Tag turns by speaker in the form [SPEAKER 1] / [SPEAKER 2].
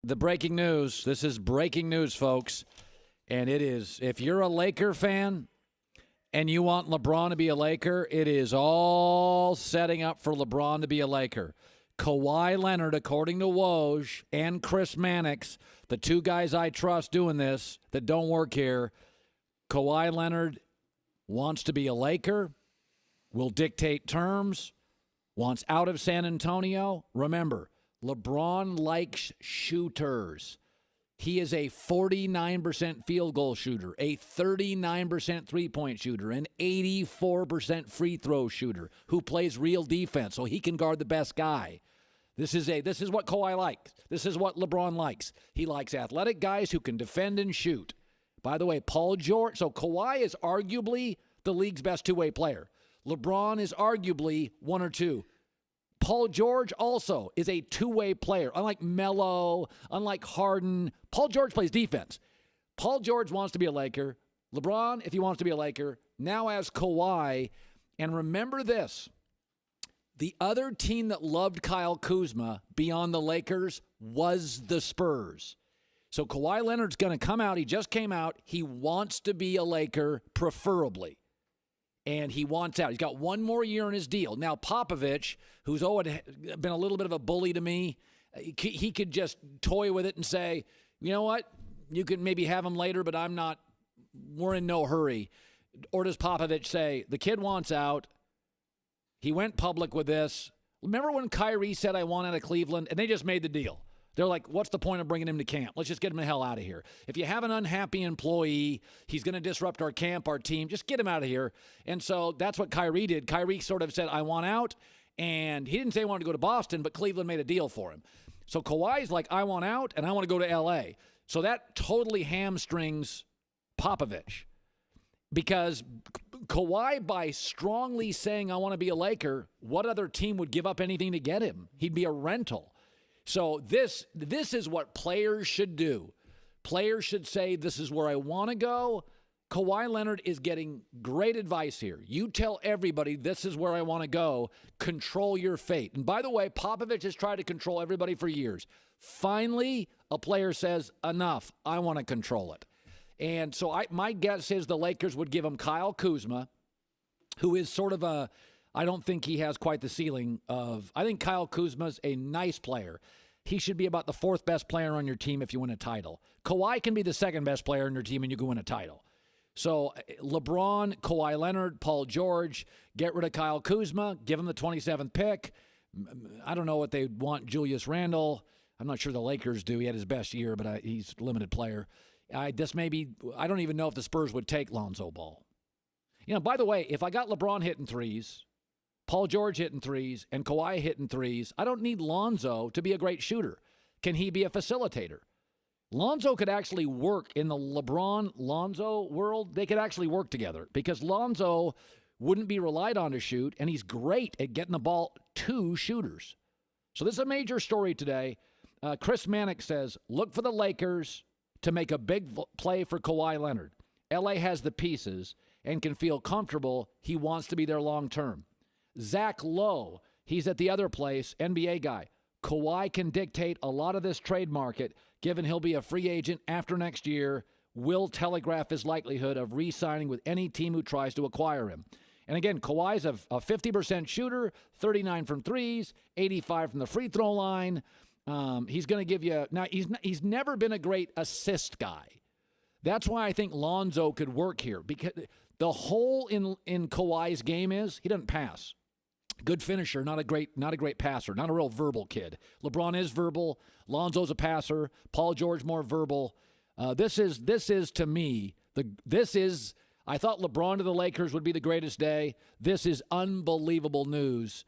[SPEAKER 1] The breaking news. This is breaking news, folks. And it is, if you're a Laker fan and you want LeBron to be a Laker, it is all setting up for LeBron to be a Laker. Kawhi Leonard, according to Woj, and Chris Mannix, the two guys I trust doing this that don't work here, Kawhi Leonard wants to be a Laker, will dictate terms, wants out of San Antonio. Remember, LeBron likes shooters. He is a 49% field goal shooter, a 39% three-point shooter, an 84% free throw shooter who plays real defense so he can guard the best guy. This is what Kawhi likes. This is what LeBron likes. He likes athletic guys who can defend and shoot. By the way, Paul George, so Kawhi is arguably the league's best two-way player. LeBron is arguably one or two. Paul George also is a two-way player. Unlike Melo, unlike Harden, Paul George plays defense. Paul George wants to be a Laker. LeBron, if he wants to be a Laker, now has Kawhi. And remember this, the other team that loved Kyle Kuzma beyond the Lakers was the Spurs. So Kawhi Leonard's going to come out. He just came out. He wants to be a Laker, preferably. And he wants out. He's got one more year in his deal. Now, Popovich, who's been a little bit of a bully to me, he could just toy with it and say, you know what, you can maybe have him later, but we're in no hurry. Or does Popovich say, the kid wants out, he went public with this. Remember when Kyrie said, I want out of Cleveland, and they just made the deal? They're like, what's the point of bringing him to camp? Let's just get him the hell out of here. If you have an unhappy employee, he's going to disrupt our camp, our team, just get him out of here. And so that's what Kyrie did. Kyrie sort of said, I want out. And he didn't say he wanted to go to Boston, but Cleveland made a deal for him. So Kawhi's like, I want out, and I want to go to L.A. So that totally hamstrings Popovich. Because Kawhi, by strongly saying, I want to be a Laker, what other team would give up anything to get him? He'd be a rental. So this is what players should do. Players should say, this is where I want to go. Kawhi Leonard is getting great advice here. You tell everybody this is where I want to go. Control your fate. And by the way, Popovich has tried to control everybody for years. Finally, a player says, enough. I want to control it. And so my guess is the Lakers would give him Kyle Kuzma, who is sort of I don't think he has quite the ceiling of, I think Kyle Kuzma's a nice player. He should be about the fourth best player on your team if you win a title. Kawhi can be the second best player on your team and you can win a title. So LeBron, Kawhi Leonard, Paul George, get rid of Kyle Kuzma, give him the 27th pick. I don't know what they want Julius Randle. I'm not sure the Lakers do. He had his best year, but he's a limited player. I don't even know if the Spurs would take Lonzo Ball. You know, by the way, if I got LeBron hitting threes, Paul George hitting threes, and Kawhi hitting threes, I don't need Lonzo to be a great shooter. Can he be a facilitator? Lonzo could actually work in the LeBron-Lonzo world. They could actually work together because Lonzo wouldn't be relied on to shoot, and he's great at getting the ball to shooters. So this is a major story today. Chris Mannix says, look for the Lakers to make a big play for Kawhi Leonard. L.A. has the pieces and can feel comfortable he wants to be there long term. Zach Lowe, he's at the other place, NBA guy. Kawhi can dictate a lot of this trade market, given he'll be a free agent after next year, will telegraph his likelihood of re-signing with any team who tries to acquire him. And again, Kawhi's a 50% shooter, 39 from threes, 85 from the free throw line. He's going to give you, now he's never been a great assist guy. That's why I think Lonzo could work here, because the hole in Kawhi's game is he doesn't pass. Good finisher, not a great passer, not a real verbal kid. LeBron is verbal. Lonzo's a passer. Paul George more verbal. This is to me I thought LeBron to the Lakers would be the greatest day. This is unbelievable news